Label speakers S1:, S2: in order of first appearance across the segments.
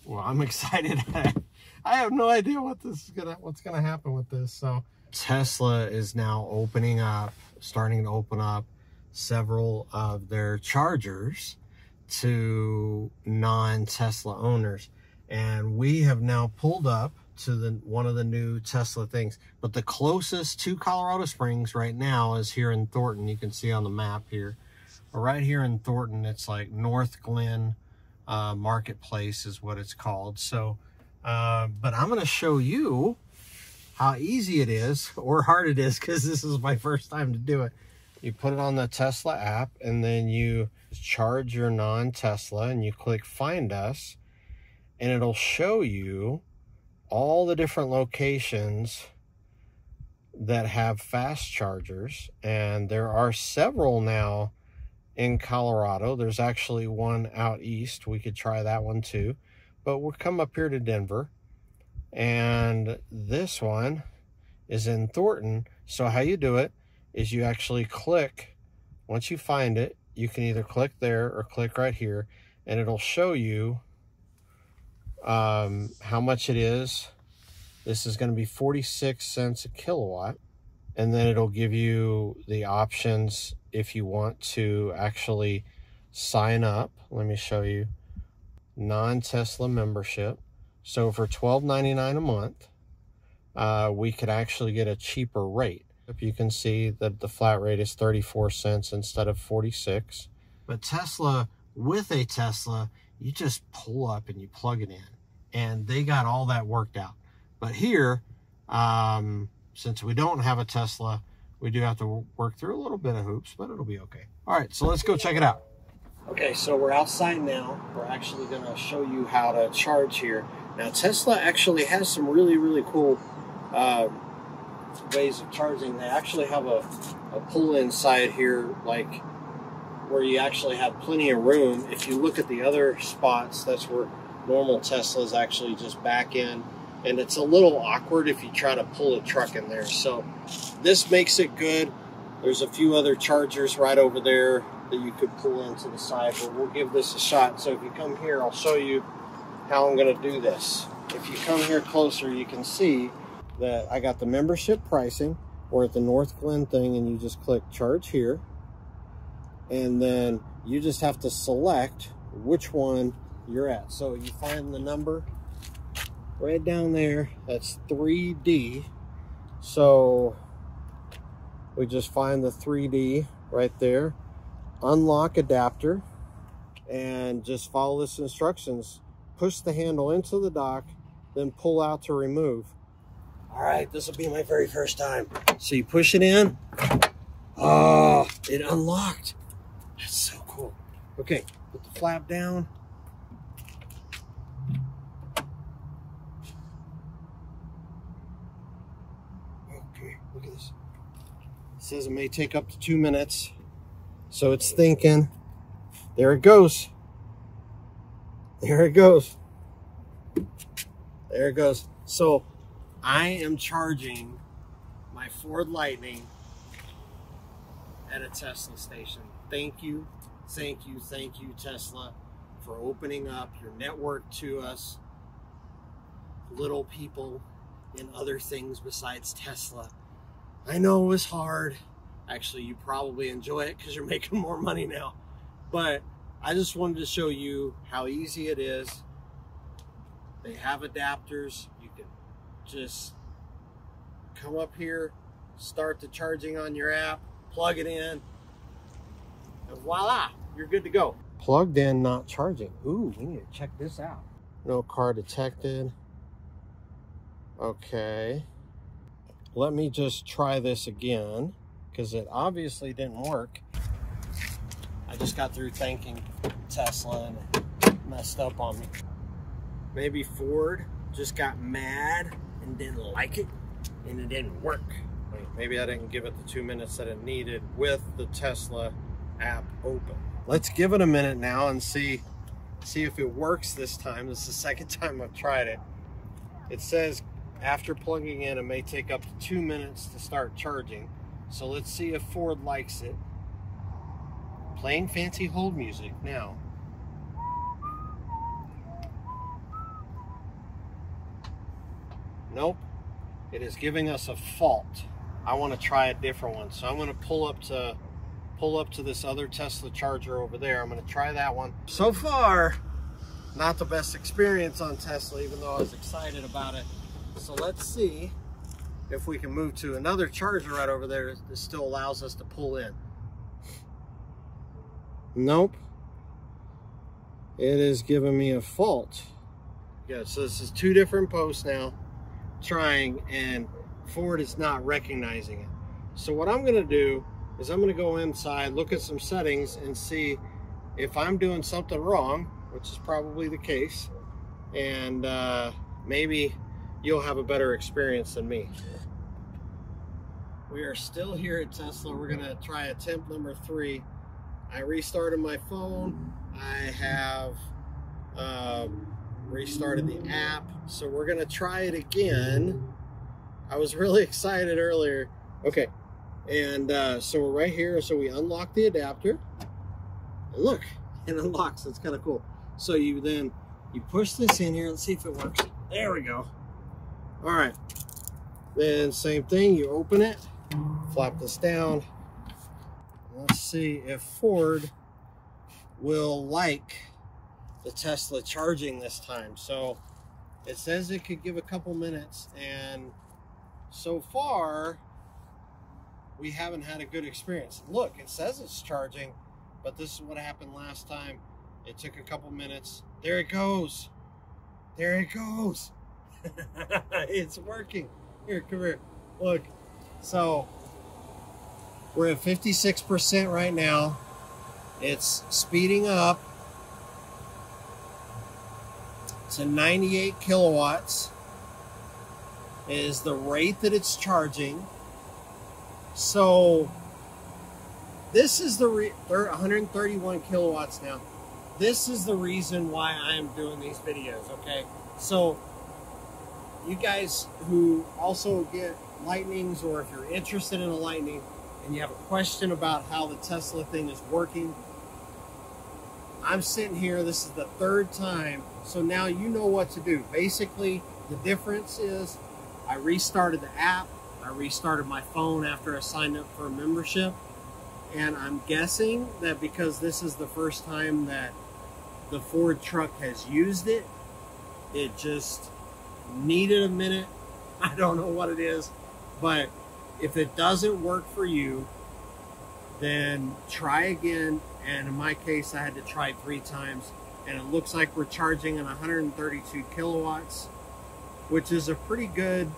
S1: Well, I'm excited. I have no idea what's gonna happen with this. So Tesla is now starting to open up several of their chargers to non-Tesla owners, and we have now pulled up to one of the new Tesla things. But the closest to Colorado Springs right now is here in Thornton. You can see on the map here. Right here in Thornton, it's like North Glen Marketplace is what it's called. So but I'm going to show you how easy it is, or hard it is, because this is my first time to do it. You put it on the Tesla app, and then you charge your non-Tesla, and you click Find Us, and it'll show you all the different locations that have fast chargers. And there are several now in Colorado. There's actually one out east. We could try that one too, but we'll come up here to Denver, and this one is in Thornton. So how you do it is you actually click, once you find it, you can either click there or click right here, and it'll show you how much it is. This is going to be 46 cents a kilowatt, and then it'll give you the options if you want to actually sign up. Let me show you. Non-Tesla membership. So for $12.99 a month, we could actually get a cheaper rate. If you can see that the flat rate is 34 cents instead of 46. But Tesla, with a Tesla, you just pull up and you plug it in, and they got all that worked out. But here, since we don't have a Tesla, we do have to work through a little bit of hoops, but it'll be okay. All right, so let's go check it out. Okay, so we're outside now. We're actually going to show you how to charge here. Now, Tesla actually has some really, really cool ways of charging. They actually have a pull-in side here, like where you actually have plenty of room. If you look at the other spots, that's where normal Teslas actually just back in. And it's a little awkward if you try to pull a truck in there. So this makes it good. There's a few other chargers right over there that you could pull into the side, but we'll give this a shot. So if you come here, I'll show you how I'm going to do this. If you come here closer, you can see that I got the membership pricing. We're at the North Glen thing, and you just click charge here, and then you just have to select which one you're at. So you find the number right down there, that's 3D. So we just find the 3D right there, unlock adapter, and just follow this instructions. Push the handle into the dock, then pull out to remove. All right, this will be my very first time. So you push it in. Oh, it unlocked. That's so cool. Okay, put the flap down. Okay, look at this. It says it may take up to 2 minutes. So it's thinking. There it goes. There it goes. There it goes. So I am charging my Ford Lightning at a Tesla station. Thank you, thank you, thank you, Tesla, for opening up your network to us, little people in other things besides Tesla. I know it was hard. Actually, you probably enjoy it because you're making more money now. But I just wanted to show you how easy it is. They have adapters. You can just come up here, start the charging on your app, plug it in, and voila, you're good to go. Plugged in, not charging. Ooh, we need to check this out. No car detected. Okay. Let me just try this again, because it obviously didn't work. I just got through thanking Tesla and it messed up on me. Maybe Ford just got mad and didn't like it and it didn't work. Maybe I didn't give it the 2 minutes that it needed with the Tesla app open. Let's give it a minute now and see if it works this time. This is the second time I've tried it. It says after plugging in, it may take up to 2 minutes to start charging. So let's see if Ford likes it. Playing fancy hold music now. Nope, it is giving us a fault. I want to try a different one, so I'm going to pull up to this other Tesla charger over there. I'm going to try that one. So far, not the best experience on Tesla, even though I was excited about it. So let's see if we can move to another charger right over there that still allows us to pull in. Nope, it is giving me a fault. Yeah, so this is 2 different posts now trying, and Ford is not recognizing it. So what I'm going to do is I'm going to go inside, look at some settings, and see if I'm doing something wrong, which is probably the case, and maybe you'll have a better experience than me. We are still here at Tesla. We're going to try attempt number 3. I restarted my phone. I have restarted the app, so we're going to try it again. I was really excited earlier. Okay, and so we're right here. So we unlock the adapter, and look, it unlocks. It's kind of cool. So you push this in here. Let's see if it works. There we go. All right, then same thing, you open it, flap this down. Let's see if Ford will like the Tesla charging this time. So it says it could give a couple minutes, and so far we haven't had a good experience. Look, it says it's charging, but this is what happened last time. It took a couple minutes. There it goes. There it goes. It's working. Here, come here. Look. So we're at 56% right now. It's speeding up to 98 kilowatts is the rate that it's charging. So this is they're 131 kilowatts now. This is the reason why I'm doing these videos, okay? So you guys who also get Lightnings, or if you're interested in a Lightning and you have a question about how the Tesla thing is working, I'm sitting here, this is the 3rd time, so now you know what to do. Basically, the difference is I restarted the app, I restarted my phone after I signed up for a membership, and I'm guessing that because this is the first time that the Ford truck has used it, it just needed a minute. I don't know what it is, but if it doesn't work for you, then try again. And in my case, I had to try 3 times, and it looks like we're charging at 132 kilowatts, which is a pretty good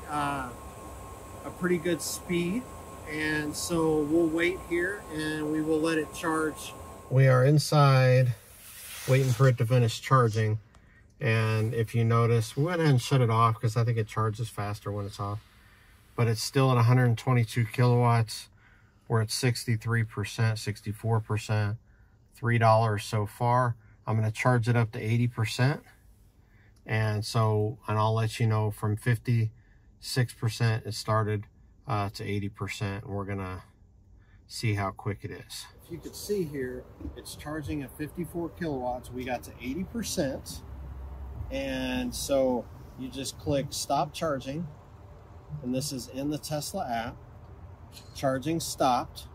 S1: speed. And so we'll wait here and we will let it charge. We are inside waiting for it to finish charging. And if you notice, we went ahead and shut it off because I think it charges faster when it's off. But it's still at 122 kilowatts. We're at 63%, 64%, $3 so far. I'm going to charge it up to 80%. And I'll let you know from 56% it started to 80%. We're going to see how quick it is. If you could see here, it's charging at 54 kilowatts. We got to 80%. And so you just click stop charging, and this is in the Tesla app. Charging stopped,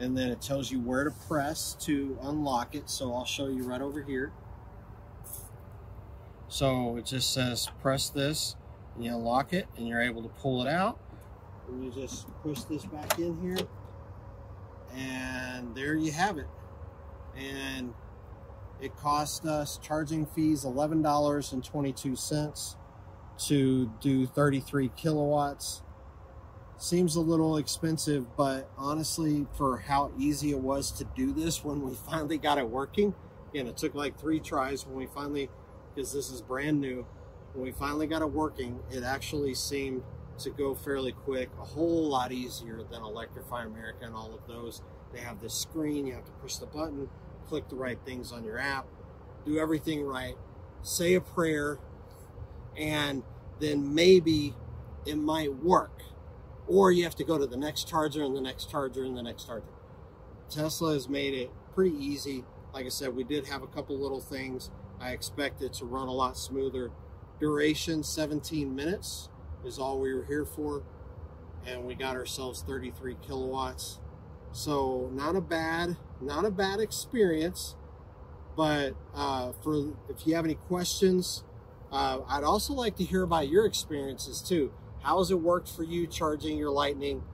S1: and then it tells you where to press to unlock it. So I'll show you right over here. So it just says press this and you unlock it, and you're able to pull it out, and you just push this back in here, and there you have it. And it cost us charging fees $11.22 to do 33 kilowatts. Seems a little expensive, but honestly, for how easy it was to do this when we finally got it working, and it took like 3 tries when we finally, because this is brand new, when we finally got it working, it actually seemed to go fairly quick, a whole lot easier than Electrify America and all of those. They have this screen, you have to push the button, click the right things on your app, do everything right, say a prayer, and then maybe it might work. Or you have to go to the next charger and the next charger and the next charger. Tesla has made it pretty easy. Like I said, we did have a couple little things. I expect it to run a lot smoother. Duration 17 minutes is all we were here for, and we got ourselves 33 kilowatts. So not a bad experience. But if you have any questions, I'd also like to hear about your experiences too. How has it worked for you charging your Lightning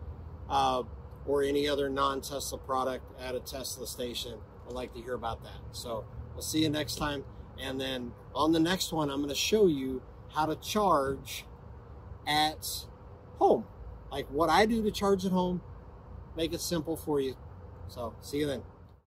S1: or any other non-Tesla product at a Tesla station? I'd like to hear about that. So we'll see you next time. And then on the next one, I'm going to show you how to charge at home. Like what I do to charge at home, make it simple for you. So see you then.